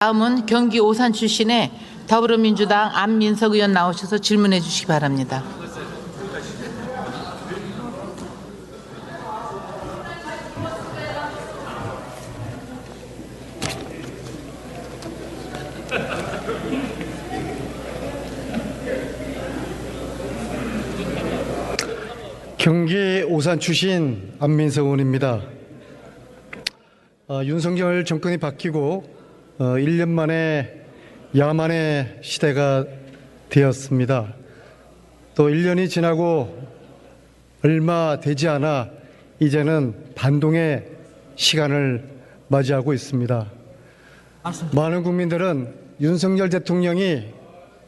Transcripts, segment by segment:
다음은 경기 오산 출신의 더불어민주당 안민석 의원 나오셔서 질문해 주시기 바랍니다. 경기 오산 출신 안민석 의원입니다. 윤석열 정권이 바뀌고 1년 만에 야만의 시대가 되었습니다. 또 1년이 지나고 얼마 되지 않아 이제는 반동의 시간을 맞이하고 있습니다. 많은 국민들은 윤석열 대통령이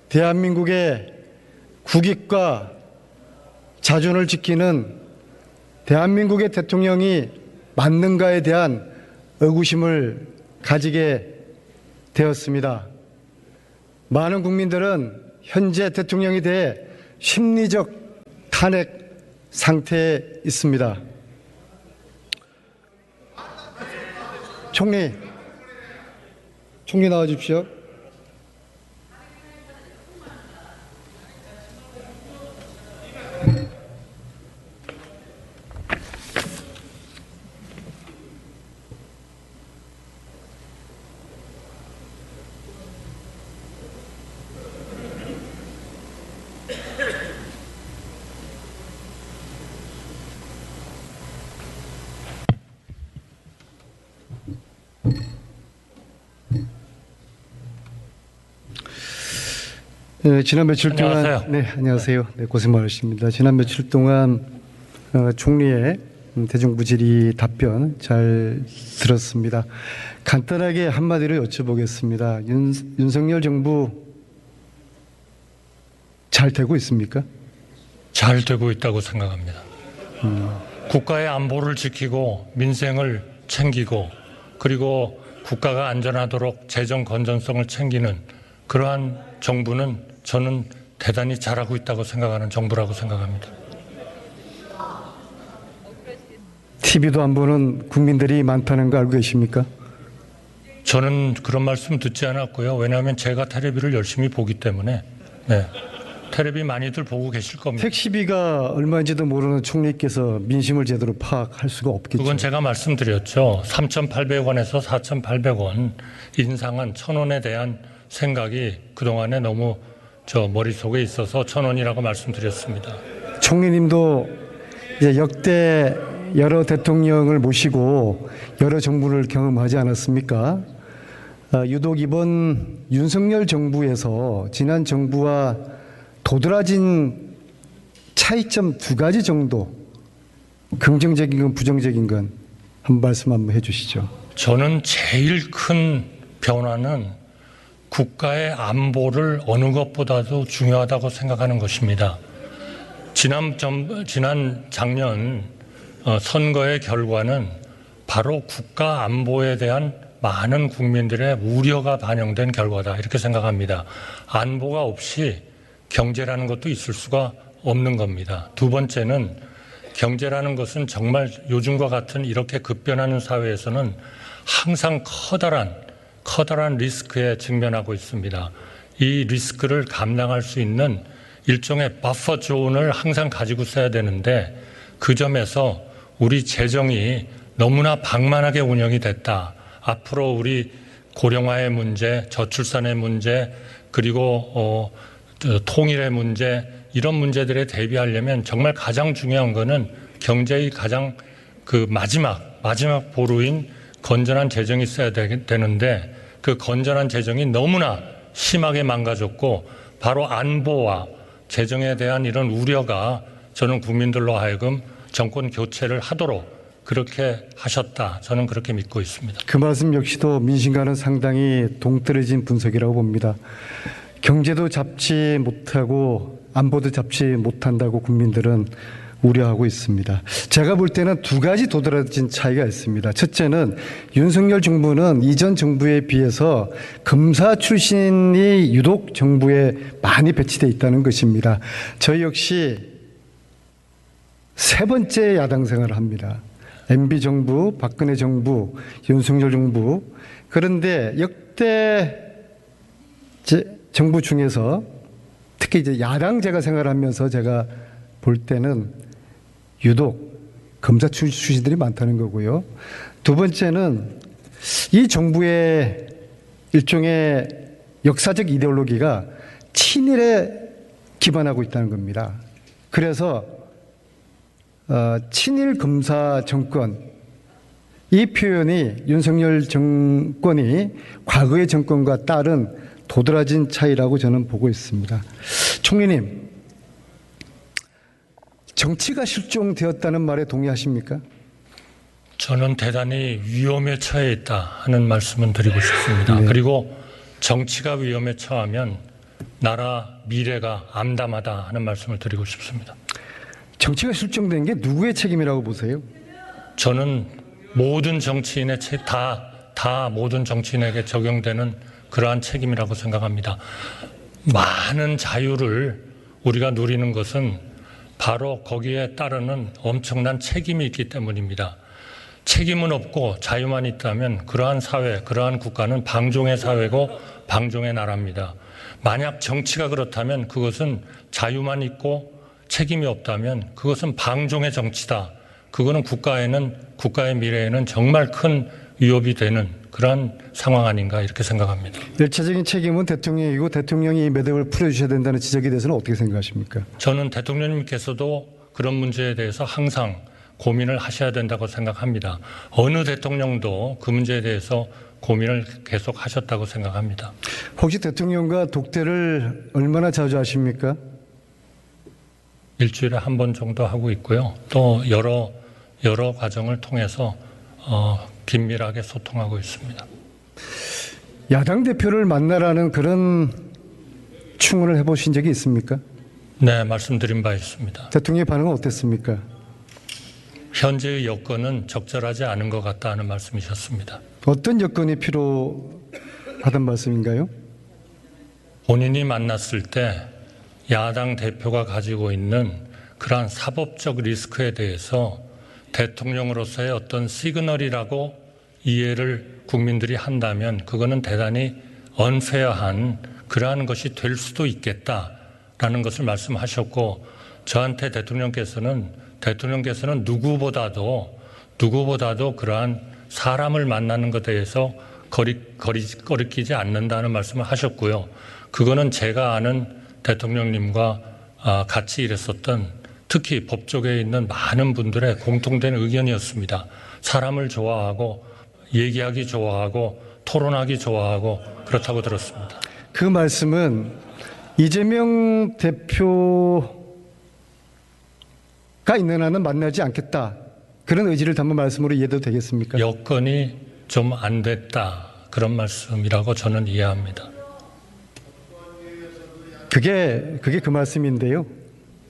대한민국의 국익과 자존을 지키는 대한민국의 대통령이 맞는가에 대한 의구심을 가지게 되었습니다. 많은 국민들은 현재 대통령에 대해 심리적 탄핵 상태에 있습니다. 총리 나와 주십시오. 지난 며칠 동안 안녕하세요. 안녕하세요. 고생 많으십니다. 지난 며칠 동안 총리의 대정부질의 답변 잘 들었습니다. 간단하게 한마디로 여쭤보겠습니다. 윤석열 정부 잘 되고 있습니까? 잘 되고 있다고 생각합니다. 국가의 안보를 지키고 민생을 챙기고 그리고 국가가 안전하도록 재정 건전성을 챙기는 그러한 정부는 저는 대단히 잘하고 있다고 생각하는 정부라고 생각합니다. TV도 안 보는 국민들이 많다는 거 알고 계십니까? 저는 그런 말씀 듣지 않았고요. 왜냐하면 제가 텔레비를 열심히 보기 때문에 텔레비 많이들 보고 계실 겁니다. 택시비가 얼마인지도 모르는 총리께서 민심을 제대로 파악할 수가 없겠죠. 그건 제가 말씀드렸죠. 3,800원에서 4,800원 인상한 1,000원에 대한 생각이 그동안에 너무 저 머릿속에 있어서 1,000원이라고 말씀드렸습니다. 총리님도 이제 역대 여러 대통령을 모시고 여러 정부를 경험하지 않았습니까? 유독 이번 윤석열 정부에서 지난 정부와 도드라진 차이점 2가지 정도, 긍정적인 건 부정적인 건 한 말씀 한번 해주시죠. 저는 제일 큰 변화는 국가의 안보를 어느 것보다도 중요하다고 생각하는 것입니다. 지난 작년 선거의 결과는 바로 국가 안보에 대한 많은 국민들의 우려가 반영된 결과다 이렇게 생각합니다. 안보가 없이 경제라는 것도 있을 수가 없는 겁니다. 두 번째는 경제라는 것은 정말 요즘과 같은 이렇게 급변하는 사회에서는 항상 커다란 리스크에 직면하고 있습니다. 이 리스크를 감당할 수 있는 일종의 버퍼 존을 항상 가지고 있어야 되는데 그 점에서 우리 재정이 너무나 방만하게 운영이 됐다. 앞으로 우리 고령화의 문제, 저출산의 문제, 그리고 통일의 문제 이런 문제들에 대비하려면 정말 가장 중요한 거는 경제의 가장 그 마지막 보루인 건전한 재정이 있어야 되는데 그 건전한 재정이 너무나 심하게 망가졌고 바로 안보와 재정에 대한 이런 우려가 저는 국민들로 하여금 정권 교체를 하도록 그렇게 하셨다. 저는 그렇게 믿고 있습니다. 그 말씀 역시도 민심과는 상당히 동떨어진 분석이라고 봅니다. 경제도 잡지 못하고 안보도 잡지 못한다고 국민들은 우려하고 있습니다. 제가 볼 때는 2가지 도드라진 차이가 있습니다. 첫째는 윤석열 정부는 이전 정부에 비해서 검사 출신이 유독 정부에 많이 배치되어 있다는 것입니다. 저희 역시 3번째 야당 생활을 합니다. MB 정부, 박근혜 정부, 윤석열 정부 그런데 역대 정부 중에서 특히 이제 야당제가 생활하면서 제가 볼 때는 유독 검사 출신들이 많다는 거고요. 두 번째는 이 정부의 일종의 역사적 이데올로기가 친일에 기반하고 있다는 겁니다. 그래서 친일 검사 정권, 이 표현이 윤석열 정권이 과거의 정권과 따른 도드라진 차이라고 저는 보고 있습니다. 총리님, 정치가 실종되었다는 말에 동의하십니까? 저는 대단히 위험에 처해 있다 하는 말씀을 드리고 싶습니다. 네. 그리고 정치가 위험에 처하면 나라 미래가 암담하다 하는 말씀을 드리고 싶습니다. 정치가 실종된 게 누구의 책임이라고 보세요? 저는 모든 정치인의 다 모든 정치인에게 적용되는 그러한 책임이라고 생각합니다. 많은 자유를 우리가 누리는 것은 바로 거기에 따르는 엄청난 책임이 있기 때문입니다. 책임은 없고 자유만 있다면 그러한 사회, 그러한 국가는 방종의 사회고 방종의 나라입니다. 만약 정치가 그렇다면 그것은 자유만 있고 책임이 없다면 그것은 방종의 정치다. 그거는 국가의 미래에는 정말 큰 위협이 되는 그러한 상황 아닌가 이렇게 생각합니다. 일차적인 책임은 대통령이고 대통령이 이 매듭을 풀어주셔야 된다는 지적에 대해서는 어떻게 생각하십니까? 저는 대통령님께서도 그런 문제에 대해서 항상 고민을 하셔야 된다고 생각합니다. 어느 대통령도 그 문제에 대해서 고민을 계속 하셨다고 생각합니다. 혹시 대통령과 독대를 얼마나 자주 하십니까? 일주일에 한 번 정도 하고 있고요. 또 여러 과정을 통해서 긴밀하게 소통하고 있습니다. 야당 대표를 만나라는 그런 충원을 해보신 적이 있습니까? 네, 말씀드린 바 있습니다. 대통령의 반응은 어땠습니까? 현재의 여건은 적절하지 않은 것 같다 하는 말씀이셨습니다. 어떤 여건이 필요하단 말씀인가요? 본인이 만났을 때 야당 대표가 가지고 있는 그러한 사법적 리스크에 대해서 대통령으로서의 어떤 시그널이라고 이해를 국민들이 한다면 그거는 대단히 언페어한 그러한 것이 될 수도 있겠다라는 것을 말씀하셨고 저한테 대통령께서는 누구보다도 그러한 사람을 만나는 것에 대해서 거리끼지 않는다는 말씀을 하셨고요. 그거는 제가 아는 대통령님과 같이 일했었던 특히 법조계에 있는 많은 분들의 공통된 의견이었습니다. 사람을 좋아하고 얘기하기 좋아하고 토론하기 좋아하고 그렇다고 들었습니다. 그 말씀은 이재명 대표가 있는 한은 만나지 않겠다. 그런 의지를 담은 말씀으로 이해도 되겠습니까? 여건이 좀 안 됐다. 그런 말씀이라고 저는 이해합니다. 그게 그 말씀인데요.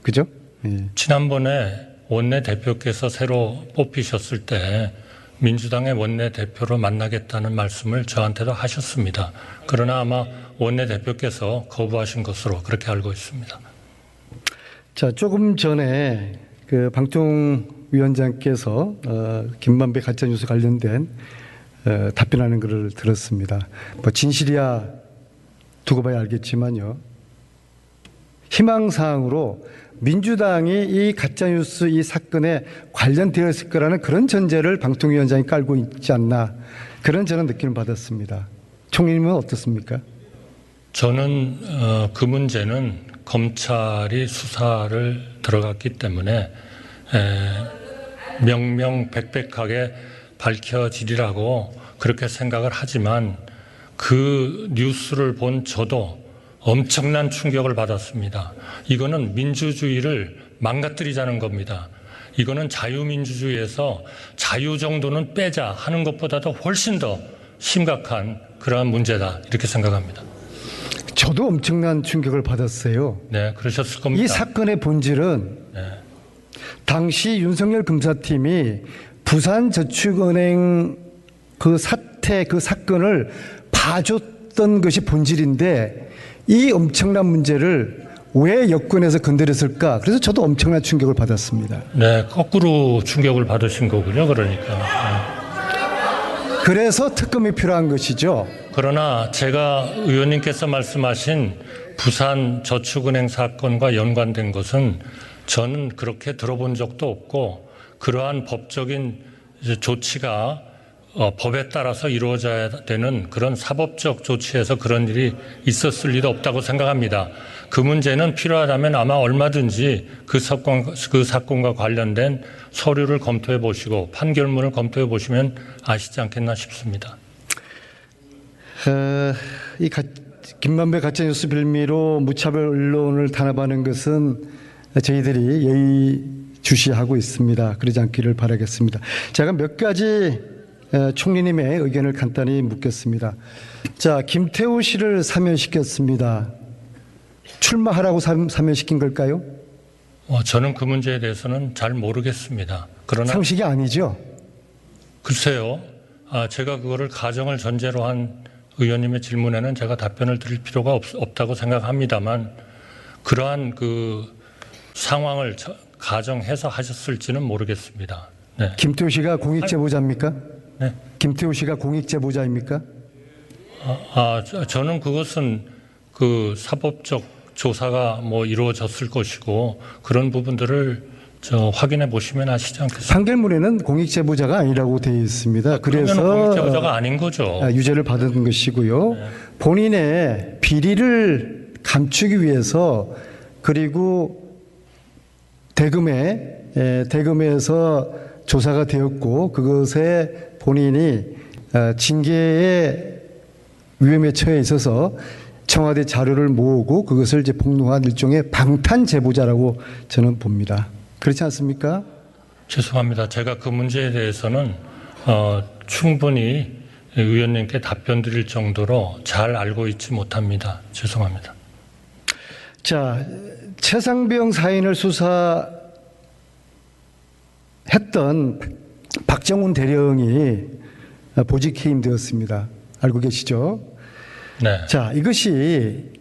그죠? 예. 지난번에 원내대표께서 새로 뽑히셨을 때 민주당의 원내대표로 만나겠다는 말씀을 저한테도 하셨습니다. 그러나 아마 원내대표께서 거부하신 것으로 그렇게 알고 있습니다. 자, 조금 전에 그 방통위원장께서 김만배 가짜뉴스 관련된 답변하는 것을 들었습니다. 뭐 진실이야 두고 봐야 알겠지만요. 희망사항으로 민주당이 이 가짜뉴스 이 사건에 관련되었을 거라는 그런 전제를 방통위원장이 깔고 있지 않나 그런 저는 느낌을 받았습니다. 총리님은 어떻습니까? 저는 그 문제는 검찰이 수사를 들어갔기 때문에 명명백백하게 밝혀지리라고 그렇게 생각을 하지만 그 뉴스를 본 저도 엄청난 충격을 받았습니다. 이거는 민주주의를 망가뜨리자는 겁니다. 이거는 자유민주주의에서 자유 정도는 빼자 하는 것보다도 훨씬 더 심각한 그러한 문제다 이렇게 생각합니다. 저도 엄청난 충격을 받았어요. 네, 그러셨을 겁니다. 이 사건의 본질은 당시 윤석열 검사팀이 부산저축은행 그 사태, 그 사건을 봐줬던 것이 본질인데 이 엄청난 문제를 왜 여권에서 건드렸을까? 그래서 저도 엄청난 충격을 받았습니다. 네, 거꾸로 충격을 받으신 거군요. 그러니까. 그래서 특검이 필요한 것이죠. 그러나 제가 의원님께서 말씀하신 부산 저축은행 사건과 연관된 것은 저는 그렇게 들어본 적도 없고 그러한 법적인 조치가 법에 따라서 이루어져야 되는 그런 사법적 조치에서 그런 일이 있었을 리도 없다고 생각합니다. 그 문제는 필요하다면 아마 얼마든지 그 사건과 관련된 서류를 검토해 보시고 판결문을 검토해 보시면 아시지 않겠나 싶습니다. 김만배 가짜뉴스 빌미로 무차별 언론을 탄압하는 것은 저희들이 예의주시하고 있습니다. 그러지 않기를 바라겠습니다. 제가 몇 가지 총리님의 의견을 간단히 묻겠습니다. 자, 김태우 씨를 사면시켰습니다. 출마하라고 사면시킨 걸까요? 저는 그 문제에 대해서는 잘 모르겠습니다. 그러나 상식이 아니죠. 글쎄요. 제가 그거를 가정을 전제로 한 의원님의 질문에는 제가 답변을 드릴 필요가 없다고 생각합니다만 그러한 그 상황을 가정해서 하셨을지는 모르겠습니다. 네. 김태우 씨가 공익제보자입니까? 네. 김태우 씨가 공익제보자입니까? 저는 그것은 그 사법적 조사가 이루어졌을 것이고 그런 부분들을 확인해 보시면 아시지 않겠습니까? 판결문에는 공익제보자가 아니라고 되어 있습니다. 그러면 그래서 공익제보자가 아닌 거죠. 유죄를 받은 것이고요. 본인의 비리를 감추기 위해서 그리고 대금에서 조사가 되었고 그것에 본인이 징계의 위험에 처해 있어서 청와대 자료를 모으고 그것을 이제 폭로한 일종의 방탄 제보자라고 저는 봅니다. 그렇지 않습니까? 죄송합니다. 제가 그 문제에 대해서는 충분히 의원님께 답변 드릴 정도로 잘 알고 있지 못합니다. 죄송합니다. 자, 최상병 사인을 수사했던 박정훈 대령이 보직 해임되었습니다. 알고 계시죠? 네. 자, 이것이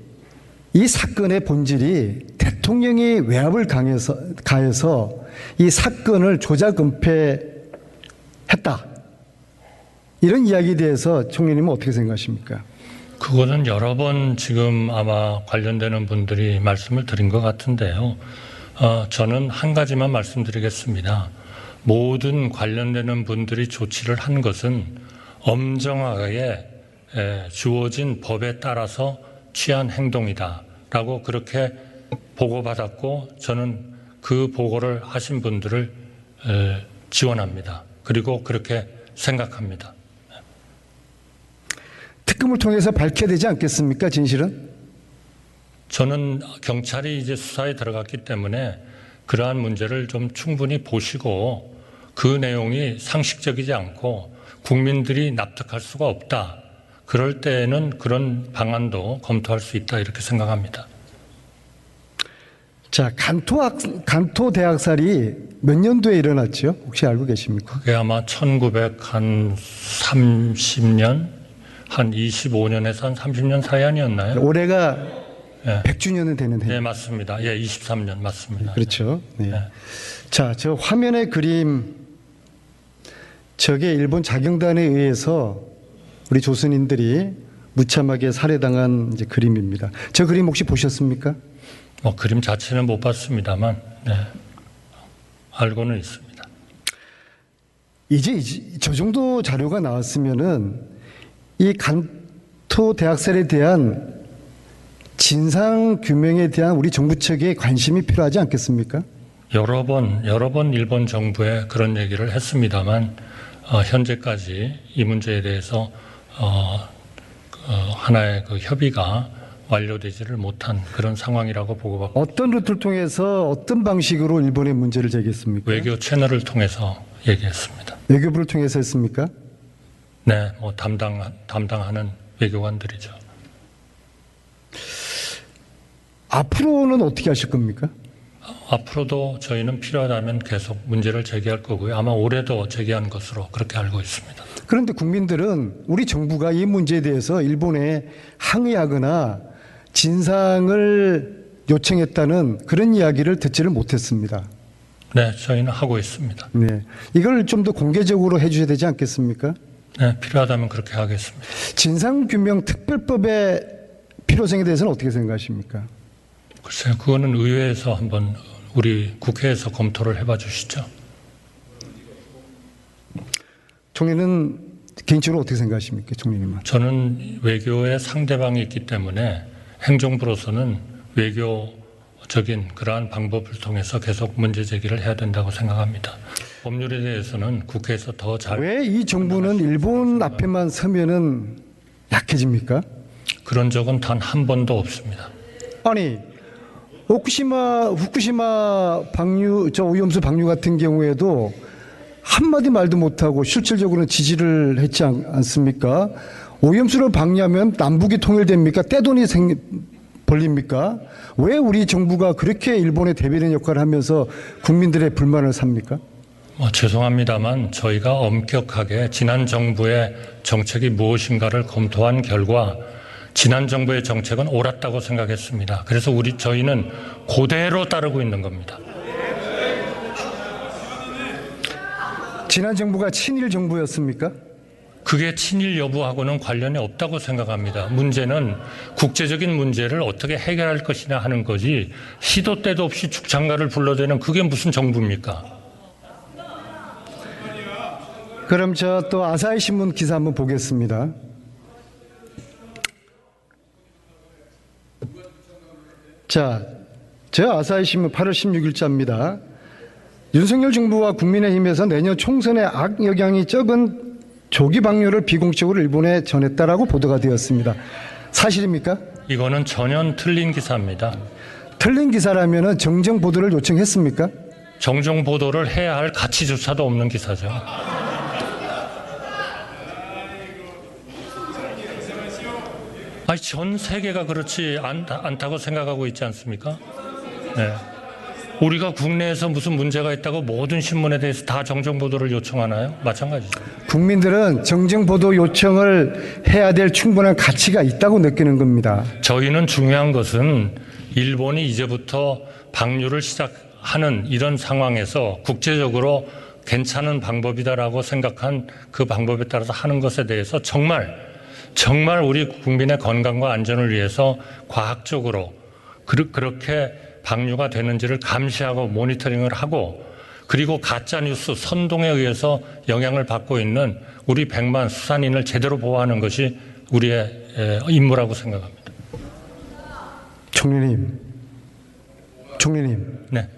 이 사건의 본질이 대통령이 외압을 가해서 이 사건을 조작 은폐했다. 이런 이야기에 대해서 총리님은 어떻게 생각하십니까? 그거는 여러 번 지금 아마 관련되는 분들이 말씀을 드린 것 같은데요. 저는 한 가지만 말씀드리겠습니다. 모든 관련되는 분들이 조치를 한 것은 엄정하게 주어진 법에 따라서 취한 행동이다라고 그렇게 보고받았고 저는 그 보고를 하신 분들을 지원합니다. 그리고 그렇게 생각합니다. 특검을 통해서 밝혀야 되지 않겠습니까? 진실은? 저는 경찰이 이제 수사에 들어갔기 때문에 그러한 문제를 좀 충분히 보시고 그 내용이 상식적이지 않고 국민들이 납득할 수가 없다. 그럴 때에는 그런 방안도 검토할 수 있다 이렇게 생각합니다. 자, 간토 대학살이 몇 년도에 일어났죠? 혹시 알고 계십니까? 그게 아마 1930년, 한 25년에서 한 30년 사이 아니었나요? 올해가 네. 100주년이 되는 해. 네, 맞습니다. 예, 23년 맞습니다. 그렇죠. 네. 네. 자, 저 화면의 그림, 저게 일본 자경단에 의해서 우리 조선인들이 무참하게 살해당한 이제 그림입니다. 저 그림 혹시 보셨습니까? 그림 자체는 못 봤습니다만, 네. 알고는 있습니다. 이제 저 정도 자료가 나왔으면은 이 간토 대학살에 대한 진상 규명에 대한 우리 정부 측의 관심이 필요하지 않겠습니까? 여러 번 일본 정부에 그런 얘기를 했습니다만 현재까지 이 문제에 대해서 하나의 그 협의가 완료되지를 못한 그런 상황이라고 보고받고 어떤 루트를 통해서 어떤 방식으로 일본의 문제를 제기했습니까? 외교 채널을 통해서 얘기했습니다. 외교부를 통해서 했습니까? 네, 담당하는 외교관들이죠. 앞으로는 어떻게 하실 겁니까? 앞으로도 저희는 필요하다면 계속 문제를 제기할 거고요. 아마 올해도 제기한 것으로 그렇게 알고 있습니다. 그런데 국민들은 우리 정부가 이 문제에 대해서 일본에 항의하거나 진상을 요청했다는 그런 이야기를 듣지를 못했습니다. 네, 저희는 하고 있습니다. 네, 이걸 좀 더 공개적으로 해주셔야 되지 않겠습니까? 네, 필요하다면 그렇게 하겠습니다. 진상규명특별법의 필요성에 대해서는 어떻게 생각하십니까? 글쎄요, 그거는 의회에서 한번 우리 국회에서 검토를 해봐 주시죠. 총리는 개인적으로 어떻게 생각하십니까, 총리님은? 저는 외교에 상대방이 있기 때문에 행정부로서는 외교적인 그러한 방법을 통해서 계속 문제 제기를 해야 된다고 생각합니다. 법률에 대해서는 국회에서 더 잘. 왜 이 정부는 일본 앞에만 서면은 약해집니까? 그런 적은 단 한 번도 없습니다. 아니, 후쿠시마 방류, 오염수 방류 같은 경우에도 한마디 말도 못하고 실질적으로는 지지를 했지 않습니까? 오염수를 방류하면 남북이 통일됩니까? 떼돈이 벌립니까? 왜 우리 정부가 그렇게 일본의 대변인 역할을 하면서 국민들의 불만을 삽니까? 죄송합니다만 저희가 엄격하게 지난 정부의 정책이 무엇인가를 검토한 결과 지난 정부의 정책은 옳았다고 생각했습니다. 그래서 저희는 그대로 따르고 있는 겁니다. 지난 정부가 친일 정부였습니까? 그게 친일 여부하고는 관련이 없다고 생각합니다. 문제는 국제적인 문제를 어떻게 해결할 것이냐 하는 거지 시도 때도 없이 죽창가를 불러대는 그게 무슨 정부입니까? 그럼 저 또 아사히 신문 기사 한번 보겠습니다. 자, 저 아사히 신문 8월 16일자입니다. 윤석열 정부와 국민의힘에서 내년 총선에 악영향이 적은 조기 방류를 비공식적으로 일본에 전했다라고 보도가 되었습니다. 사실입니까? 이거는 전혀 틀린 기사입니다. 틀린 기사라면 정정 보도를 요청했습니까? 정정 보도를 해야 할 가치조차도 없는 기사죠. 아니, 전 세계가 그렇지 않다고 생각하고 있지 않습니까? 네. 우리가 국내에서 무슨 문제가 있다고 모든 신문에 대해서 다 정정 보도를 요청하나요? 마찬가지죠. 국민들은 정정 보도 요청을 해야 될 충분한 가치가 있다고 느끼는 겁니다. 저희는 중요한 것은 일본이 이제부터 방류를 시작하는 이런 상황에서 국제적으로 괜찮은 방법이다라고 생각한 그 방법에 따라서 하는 것에 대해서 정말 우리 국민의 건강과 안전을 위해서 과학적으로 그렇게 방류가 되는지를 감시하고 모니터링을 하고 그리고 가짜뉴스 선동에 의해서 영향을 받고 있는 우리 100만 수산인을 제대로 보호하는 것이 우리의 임무라고 생각합니다. 총리님. 네.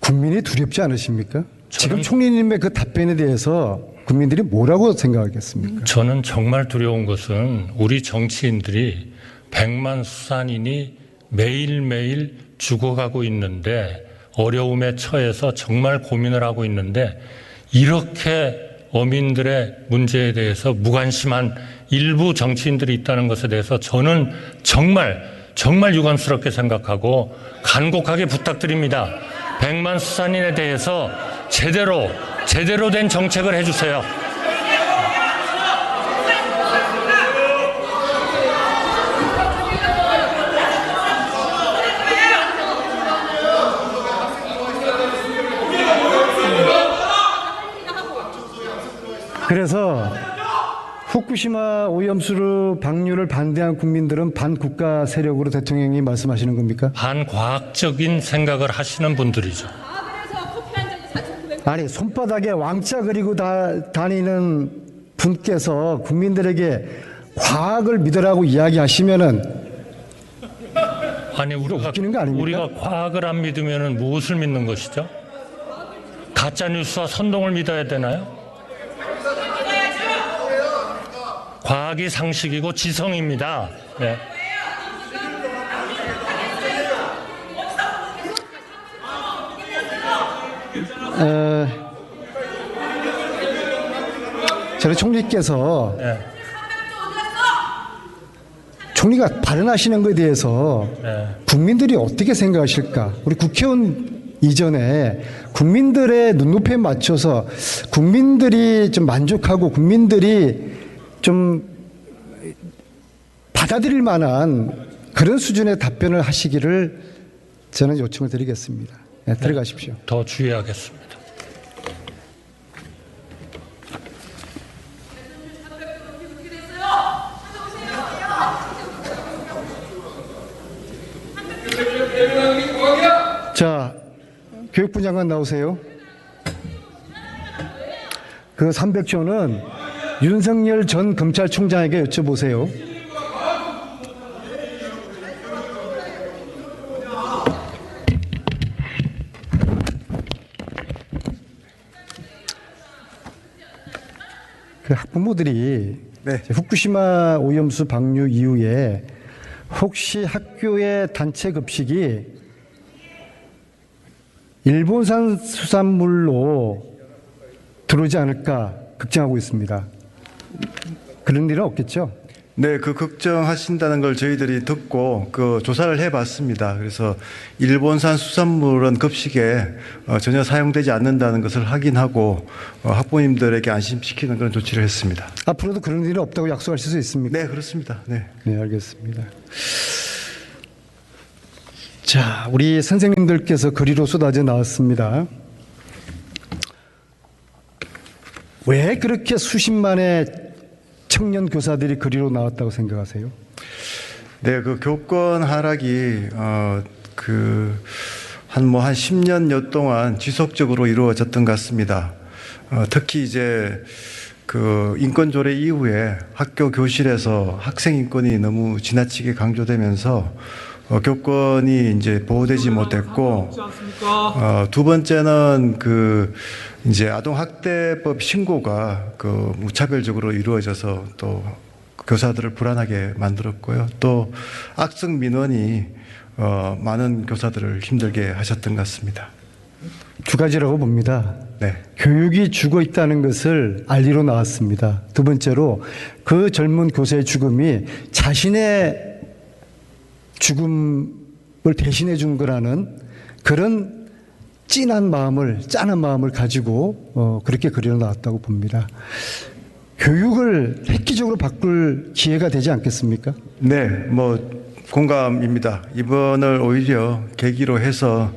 국민이 두렵지 않으십니까? 지금 총리님의 그 답변에 대해서 국민들이 뭐라고 생각하겠습니까? 저는 정말 두려운 것은 우리 정치인들이 100만 수산인이 매일매일 죽어가고 있는데 어려움에 처해서 정말 고민을 하고 있는데 이렇게 어민들의 문제에 대해서 무관심한 일부 정치인들이 있다는 것에 대해서 저는 정말 유감스럽게 생각하고 간곡하게 부탁드립니다. 100만 수산인에 대해서 제대로 된 정책을 해주세요. 그래서 후쿠시마 오염수 방류를 반대한 국민들은 반국가 세력으로 대통령이 말씀하시는 겁니까? 반과학적인 생각을 하시는 분들이죠. 아니, 손바닥에 왕자 그리고 다니는 분께서 국민들에게 과학을 믿으라고 이야기하시면은 아니, 웃기는 거 아닙니까? 우리가 과학을 안 믿으면 무엇을 믿는 것이죠? 가짜뉴스와 선동을 믿어야 되나요? 과학이 상식이고 지성입니다. 네. 저는 총리께서 네. 총리가 발언하시는 것에 대해서 네. 국민들이 어떻게 생각하실까? 우리 국회의원 이전에 국민들의 눈높이에 맞춰서 국민들이 좀 만족하고 국민들이 좀 받아들일 만한 그런 수준의 답변을 하시기를 저는 요청을 드리겠습니다. 네, 들어가십시오. 더 주의하겠습니다. 자, 교육부 장관 나오세요. 그 300조는 윤석열 전 검찰총장에게 여쭤보세요. 그 학부모들이 네. 후쿠시마 오염수 방류 이후에 혹시 학교의 단체 급식이 일본산 수산물로 들어오지 않을까 걱정하고 있습니다. 그런 일은 없겠죠? 네, 그 걱정하신다는 걸 저희들이 듣고 그 조사를 해봤습니다. 그래서 일본산 수산물은 급식에 전혀 사용되지 않는다는 것을 확인하고 학부모님들에게 안심시키는 그런 조치를 했습니다. 앞으로도 그런 일은 없다고 약속하실 수 있습니까? 네, 그렇습니다. 네. 네, 알겠습니다. 자, 우리 선생님들께서 거리로 쏟아져 나왔습니다. 왜 그렇게 수십만의 청년 교사들이 거리로 나왔다고 생각하세요? 네, 그 교권 하락이 한 10년여 동안 지속적으로 이루어졌던 것 같습니다. 특히 이제 그 인권 조례 이후에 학교 교실에서 학생 인권이 너무 지나치게 강조되면서 교권이 이제 보호되지 못했고, 두 번째는 그 이제 아동학대법 신고가 그 무차별적으로 이루어져서 또 교사들을 불안하게 만들었고요. 또 악성 민원이 많은 교사들을 힘들게 하셨던 것 같습니다. 두 가지라고 봅니다. 네. 교육이 죽어 있다는 것을 알리러 나왔습니다. 두 번째로 그 젊은 교사의 죽음이 자신의 죽음을 대신해 준 거라는 그런 짠한 마음을 가지고 그렇게 그려 나왔다고 봅니다. 교육을 획기적으로 바꿀 기회가 되지 않겠습니까? 네, 공감입니다. 이번을 오히려 계기로 해서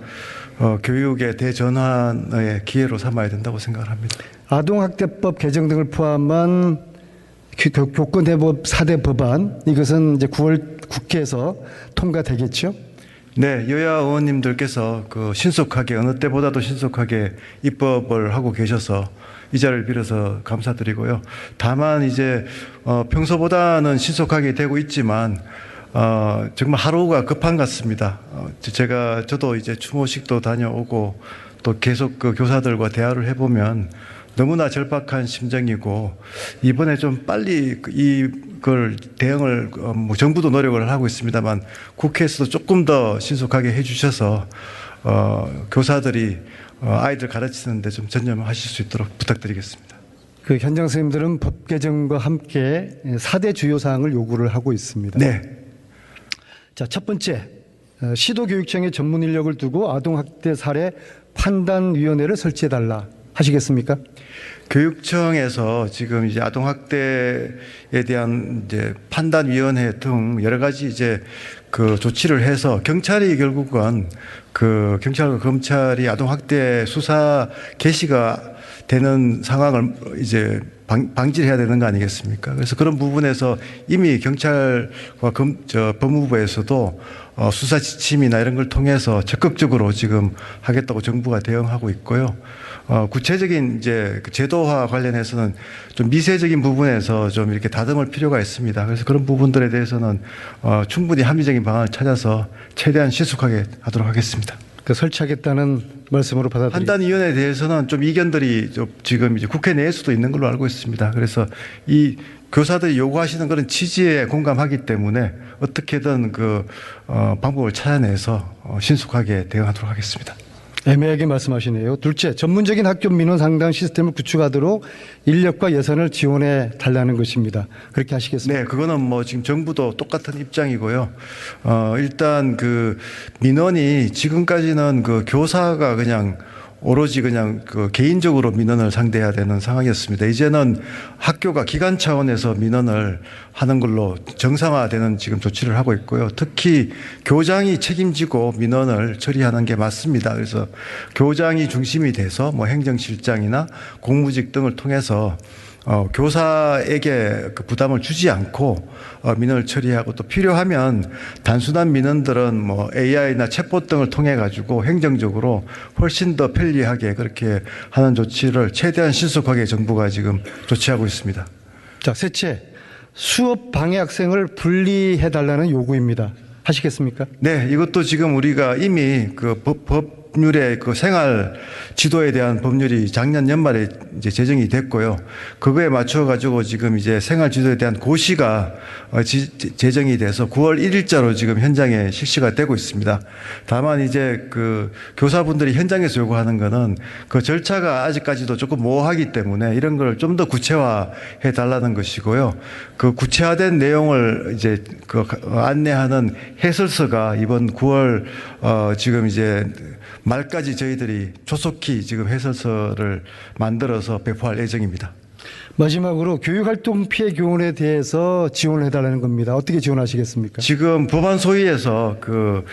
교육의 대전환의 기회로 삼아야 된다고 생각을 합니다. 아동학대법 개정 등을 포함한 교권대법 4대 법안, 이것은 이제 9월 국회에서 통과되겠죠? 네, 여야 의원님들께서 그 신속하게 어느 때보다도 신속하게 입법을 하고 계셔서 이 자리를 빌어서 감사드리고요. 다만 이제 평소보다는 신속하게 되고 있지만 정말 하루가 급한 것 같습니다. 저도 이제 추모식도 다녀오고 또 계속 그 교사들과 대화를 해보면 너무나 절박한 심정이고, 이번에 좀 빨리 이걸 대응을 정부도 노력을 하고 있습니다만 국회에서도 조금 더 신속하게 해주셔서 교사들이 아이들 가르치는데 좀 전념하실 수 있도록 부탁드리겠습니다. 그 현장 선생님들은 법 개정과 함께 4대 주요 사항을 요구를 하고 있습니다. 네. 자, 첫 번째, 시도교육청의 전문 인력을 두고 아동학대 사례 판단위원회를 설치해달라 하시겠습니까? 교육청에서 지금 이제 아동학대에 대한 이제 판단위원회 등 여러 가지 이제 그 조치를 해서 경찰이 결국은 그 경찰과 검찰이 아동학대 수사 개시가 되는 상황을 이제 방지를 해야 되는 거 아니겠습니까? 그래서 그런 부분에서 이미 경찰과 법무부에서도 수사 지침이나 이런 걸 통해서 적극적으로 지금 하겠다고 정부가 대응하고 있고요. 구체적인 이제 제도화 관련해서는 좀 미세적인 부분에서 좀 이렇게 다듬을 필요가 있습니다. 그래서 그런 부분들에 대해서는 충분히 합리적인 방안을 찾아서 최대한 신속하게 하도록 하겠습니다. 그 설치하겠다는 말씀으로 받아들입니다. 판단위원회에 대해서는 좀 이견들이 지금 이제 국회 내에서도 있는 걸로 알고 있습니다. 그래서 이 교사들이 요구하시는 그런 취지에 공감하기 때문에 어떻게든 그 방법을 찾아내서 신속하게 대응하도록 하겠습니다. 애매하게 말씀하시네요. 둘째, 전문적인 학교 민원 상담 시스템을 구축하도록 인력과 예산을 지원해 달라는 것입니다. 그렇게 하시겠습니까? 네, 그거는 지금 정부도 똑같은 입장이고요. 일단 그 민원이 지금까지는 그 교사가 그냥 오로지 그냥 그 개인적으로 민원을 상대해야 되는 상황이었습니다. 이제는 학교가 기관 차원에서 민원을 하는 걸로 정상화되는 지금 조치를 하고 있고요. 특히 교장이 책임지고 민원을 처리하는 게 맞습니다. 그래서 교장이 중심이 돼서 행정실장이나 공무직 등을 통해서 교사에게 그 부담을 주지 않고 민원을 처리하고 또 필요하면 단순한 민원들은 뭐 AI나 챗봇 등을 통해 가지고 행정적으로 훨씬 더 편리하게 그렇게 하는 조치를 최대한 신속하게 정부가 지금 조치하고 있습니다. 자, 셋째, 수업 방해 학생을 분리해 달라는 요구입니다. 하시겠습니까? 네, 이것도 지금 우리가 이미 그 법률의 그 생활 지도에 대한 법률이 작년 연말에 이제 제정이 됐고요. 그거에 맞춰 가지고 지금 이제 생활 지도에 대한 고시가 제정이 돼서 9월 1일자로 지금 현장에 실시가 되고 있습니다. 다만 이제 그 교사분들이 현장에서 요구하는 거는 그 절차가 아직까지도 조금 모호하기 때문에 이런 걸 좀 더 구체화해 달라는 것이고요. 그 구체화된 내용을 이제 그 안내하는 해설서가 이번 9월 지금 이제 말까지 저희들이 조속히 지금 해설서를 만들어서 배포할 예정입니다. 마지막으로 교육활동 피해 교훈에 대해서 지원을 해달라는 겁니다. 어떻게 지원하시겠습니까? 지금 법안 소위에서 그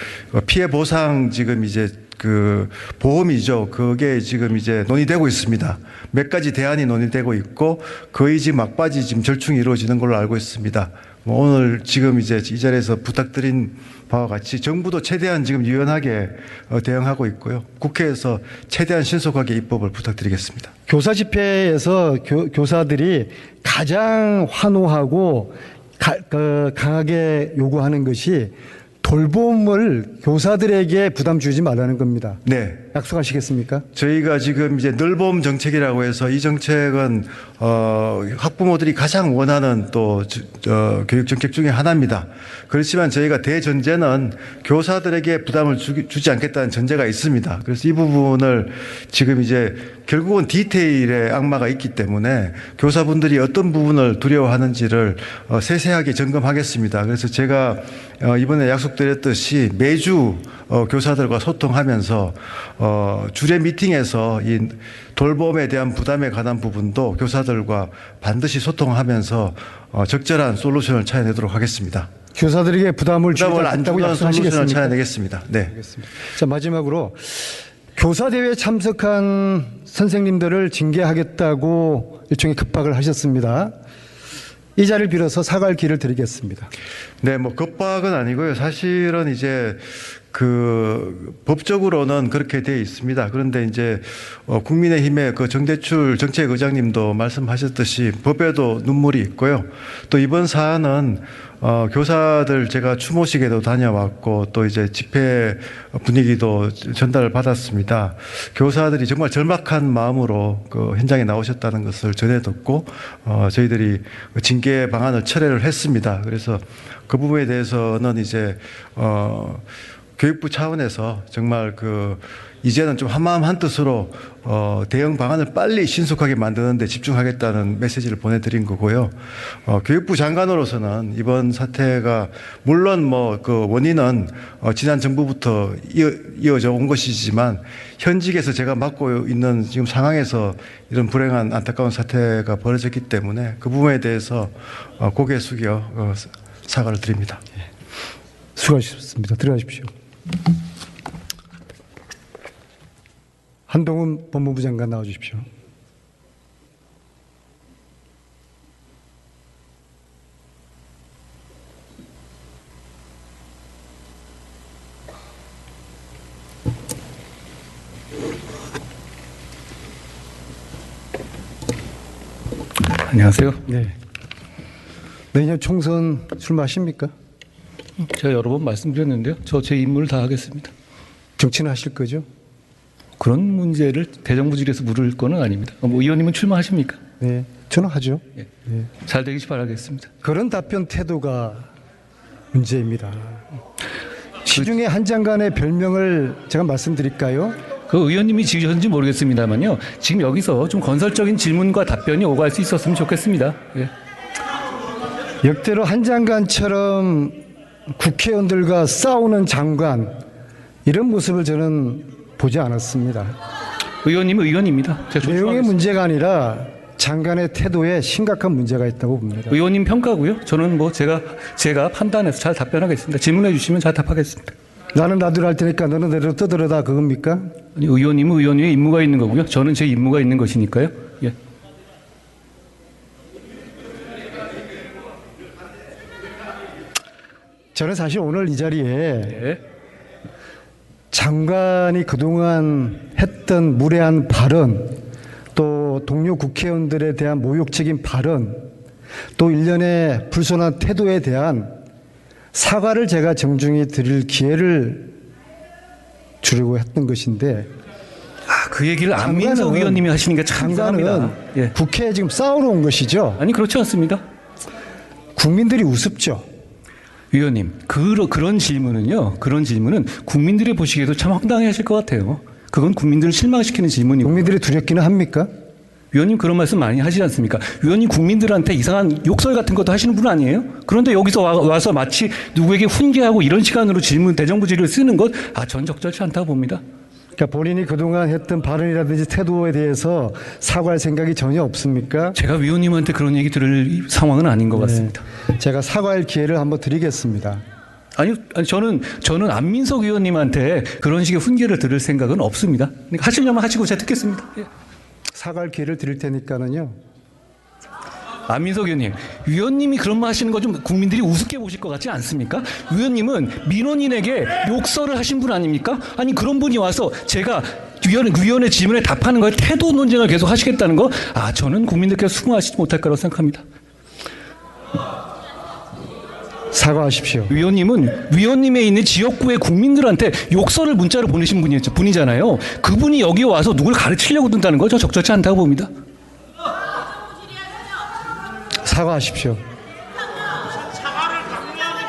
피해 보상 지금 이제 그 보험이죠. 그게 지금 이제 논의되고 있습니다. 몇 가지 대안이 논의되고 있고 거의 지금 막바지 지금 절충이 이루어지는 걸로 알고 있습니다. 오늘 지금 이제 이 자리에서 부탁드린 바와 같이 정부도 최대한 지금 유연하게 대응하고 있고요. 국회에서 최대한 신속하게 입법을 부탁드리겠습니다. 교사 집회에서 교사들이 가장 환호하고 강하게 요구하는 것이 돌봄을 교사들에게 부담 주지 말라는 겁니다. 네. 약속하시겠습니까? 저희가 지금 이제 늘봄 정책이라고 해서 이 정책은 학부모들이 가장 원하는 또 교육 정책 중에 하나입니다. 그렇지만 저희가 대전제는 교사들에게 부담을 주지 않겠다는 전제가 있습니다. 그래서 이 부분을 지금 이제 결국은 디테일에 악마가 있기 때문에 교사분들이 어떤 부분을 두려워하는지를 세세하게 점검하겠습니다. 그래서 제가 이번에 약속드렸듯이 매주 교사들과 소통하면서 주례 미팅에서 이 돌봄에 대한 부담에 관한 부분도 교사들과 반드시 소통하면서 적절한 솔루션을 찾아내도록 하겠습니다. 교사들에게 부담을 주지 안 않겠다고 주는 솔루션을 약속하시겠습니까? 찾아내겠습니다. 네. 알겠습니다. 자, 마지막으로 교사대회에 참석한 선생님들을 징계하겠다고 일종의 급박을 하셨습니다. 이 자리를 빌어서 사과할 기회를 드리겠습니다. 네, 뭐 급박은 아니고요. 사실은 이제 그 법적으로는 그렇게 되어 있습니다. 그런데 이제 국민의힘의 그 정대출 정책의장님도 말씀하셨듯이 법에도 눈물이 있고요. 또 이번 사안은 교사들 제가 추모식에도 다녀왔고 또 이제 집회 분위기도 전달을 받았습니다. 교사들이 정말 절박한 마음으로 그 현장에 나오셨다는 것을 전해 듣고 저희들이 징계 방안을 철회를 했습니다. 그래서 그 부분에 대해서는 이제 교육부 차원에서 정말 그 이제는 좀 한마음 한뜻으로 대응 방안을 빨리 신속하게 만드는 데 집중하겠다는 메시지를 보내드린 거고요. 교육부 장관으로서는 이번 사태가 물론 뭐 그 원인은 지난 정부부터 이어져 온 것이지만 현직에서 제가 맡고 있는 지금 상황에서 이런 불행한 안타까운 사태가 벌어졌기 때문에 그 부분에 대해서 고개 숙여 사과를 드립니다. 수고하셨습니다. 들어가십시오. 한동훈 법무부 장관 나와주십시오. 안녕하세요. 네. 내년 총선 출마하십니까? 제가 여러 번 말씀드렸는데요. 저 제 임무를 다 하겠습니다. 정치는 하실 거죠? 그런 문제를 대정부질에서 물을 거는 아닙니다. 뭐 의원님은 출마하십니까? 네. 저는 하죠. 예. 네. 잘 되길 바라겠습니다. 그런 답변 태도가 문제입니다. 시중에 한 장관의 별명을 제가 말씀드릴까요? 그 의원님이 지으셨는지 모르겠습니다만요. 지금 여기서 좀 건설적인 질문과 답변이 오갈 수 있었으면 좋겠습니다. 예. 역대로 한 장관처럼 국회의원들과 싸우는 장관, 이런 모습을 저는 보지 않았습니다. 의원님은 의원입니다. 제가 내용의 존중하겠습니다. 문제가 아니라 장관의 태도에 심각한 문제가 있다고 봅니다. 의원님 평가고요. 저는 뭐 제가 판단해서 잘 답변하겠습니다. 질문해 주시면 잘 답하겠습니다. 나는 나대로 할 테니까 너는 내대로 떠들어다, 그겁니까? 아니, 의원님은 의원님의 임무가 있는 거고요. 저는 제 임무가 있는 것이니까요. 예. 저는 사실 오늘 이 자리에 예. 장관이 그동안 했던 무례한 발언, 또 동료 국회의원들에 대한 모욕적인 발언, 또 일련의 불손한 태도에 대한 사과를 제가 정중히 드릴 기회를 주려고 했던 것인데, 그 얘기를 안민석 장관은- 의원님이 하시는 게 참 장관은 이상합니다. 예. 국회에 지금 싸우러 온 것이죠. 아니 그렇지 않습니다. 국민들이 우습죠. 위원님, 그런 질문은요. 그런 질문은 국민들이 보시기에도 참 황당해하실 것 같아요. 그건 국민들을 실망시키는 질문이고. 국민들이 두렵기는 합니까? 위원님 그런 말씀 많이 하시지 않습니까? 위원님 국민들한테 이상한 욕설 같은 것도 하시는 분 아니에요? 그런데 여기서 와서 마치 누구에게 훈계하고 이런 시간으로 대정부 질의를 쓰는 것, 전 적절치 않다고 봅니다. 그러니까 본인이 그동안 했던 발언이라든지 태도에 대해서 사과할 생각이 전혀 없습니까? 제가 위원님한테 그런 얘기 들을 상황은 아닌 것 같습니다. 제가 사과할 기회를 한번 드리겠습니다. 아니 저는 안민석 의원님한테 그런 식의 훈계를 들을 생각은 없습니다. 그러니까 하시려면 하시고 제가 듣겠습니다. 예. 사과할 기회를 드릴 테니까는요. 안민석 위원님이 그런 말 하시는 거 좀 국민들이 우습게 보실 것 같지 않습니까? 위원님은 민원인에게 욕설을 하신 분 아닙니까? 아니 그런 분이 와서 제가 위원의 질문에 답하는 거에 태도 논쟁을 계속 하시겠다는 거, 저는 국민들께서 수긍하시지 못할 거라고 생각합니다. 사과하십시오. 위원님은 위원님에 있는 지역구의 국민들한테 욕설을 문자로 보내신 분이잖아요. 그분이 여기 와서 누굴 가르치려고 든다는 거 저 적절치 않다고 봅니다. 사과하십시오.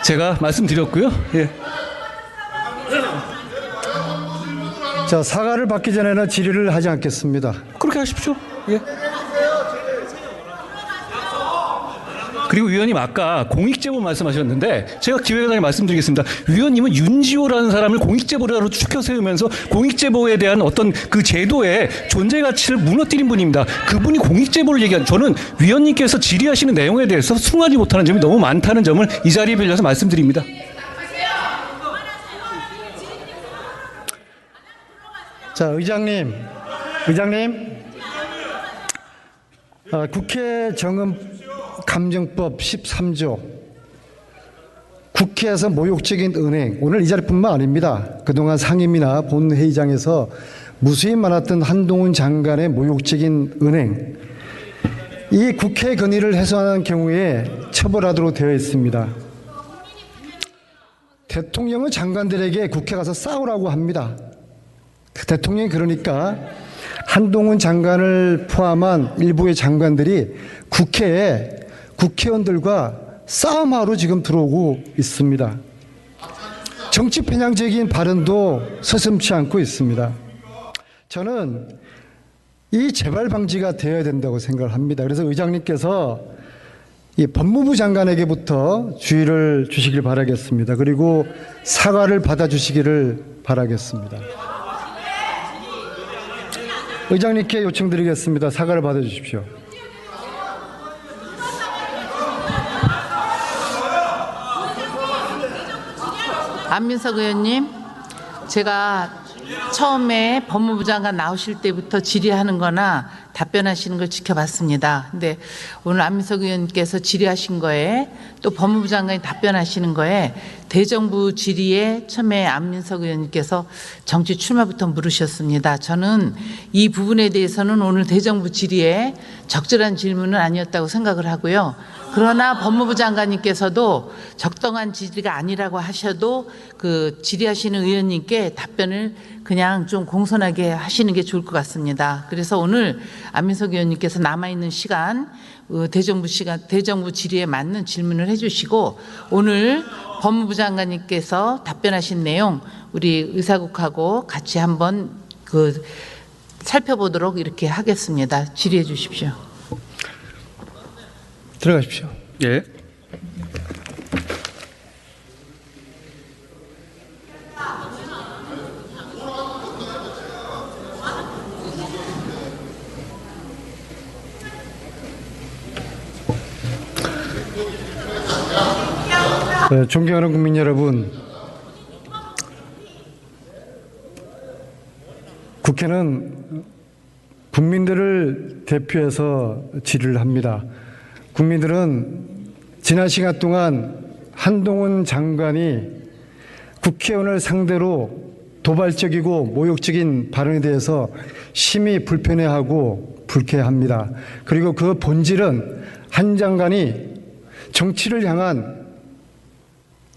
제가 말씀드렸고요. 예. 자, 사과를 받기 전에는 질의를 하지 않겠습니다. 그렇게 하십시오. 예. 그리고 위원님 아까 공익제보 말씀하셨는데 제가 기회가 되면 말씀드리겠습니다. 위원님은 윤지호라는 사람을 공익제보자로 추켜 세우면서 공익제보에 대한 어떤 그 제도의 존재 가치를 무너뜨린 분입니다. 그분이 공익제보를 얘기한, 저는 위원님께서 질의하시는 내용에 대해서 수긍하지 못하는 점이 너무 많다는 점을 이 자리에 빌려서 말씀드립니다. 자, 의장님, 국회 정음 감정법 13조, 국회에서 모욕적인 은행, 오늘 이 자리뿐만 아닙니다. 그동안 상임이나 본회의장에서 무수히 많았던 한동훈 장관의 모욕적인 은행, 이 국회 건의를 해소하는 경우에 처벌하도록 되어 있습니다. 대통령은 장관들에게 국회 가서 싸우라고 합니다. 대통령이 그러니까 한동훈 장관을 포함한 일부의 장관들이 국회에 국회의원들과 싸움하러 지금 들어오고 있습니다. 정치 편향적인 발언도 서슴지 않고 있습니다. 저는 이 재발 방지가 되어야 된다고 생각을 합니다. 그래서 의장님께서 이 법무부 장관에게부터 주의를 주시길 바라겠습니다. 그리고 사과를 받아주시기를 바라겠습니다. 의장님께 요청드리겠습니다. 사과를 받아주십시오. 안민석 의원님, 제가 처음에 법무부 장관 나오실 때부터 질의하는 거나 답변하시는 걸 지켜봤습니다. 근데 오늘 안민석 의원님께서 질의하신 거에 또 법무부 장관이 답변하시는 거에 대정부 질의에 처음에 안민석 의원님께서 정치 출마부터 물으셨습니다. 저는 이 부분에 대해서는 오늘 대정부 질의에 적절한 질문은 아니었다고 생각을 하고요. 그러나 법무부 장관님께서도 적당한 질의가 아니라고 하셔도 그 질의하시는 의원님께 답변을 그냥 좀 공손하게 하시는 게 좋을 것 같습니다. 그래서 오늘 안민석 의원님께서 남아있는 시간, 대정부 질의에 맞는 질문을 해주시고, 오늘 법무부 장관님께서 답변하신 내용 우리 의사국하고 같이 한번 살펴보도록 이렇게 하겠습니다. 질의해 주십시오. 들어가십시오. 예. 존경하는 국민 여러분, 국회는 국민들을 대표해서 질의를 합니다. 국민들은 지난 시간 동안 한동훈 장관이 국회의원을 상대로 도발적이고 모욕적인 발언에 대해서 심히 불편해하고 불쾌합니다. 그리고 그 본질은 한 장관이 정치를 향한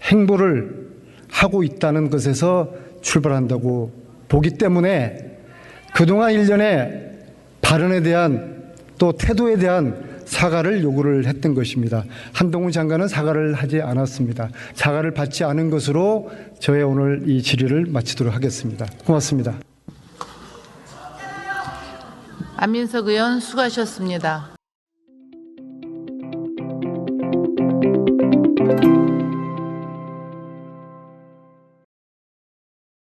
행보를 하고 있다는 것에서 출발한다고 보기 때문에 그동안 일련의 발언에 대한 또 태도에 대한 사과를 요구를 했던 것입니다. 한동훈 장관은 사과를 하지 않았습니다. 사과를 받지 않은 것으로 저의 오늘 이 질의를 마치도록 하겠습니다. 고맙습니다. 안민석 의원 수고하셨습니다.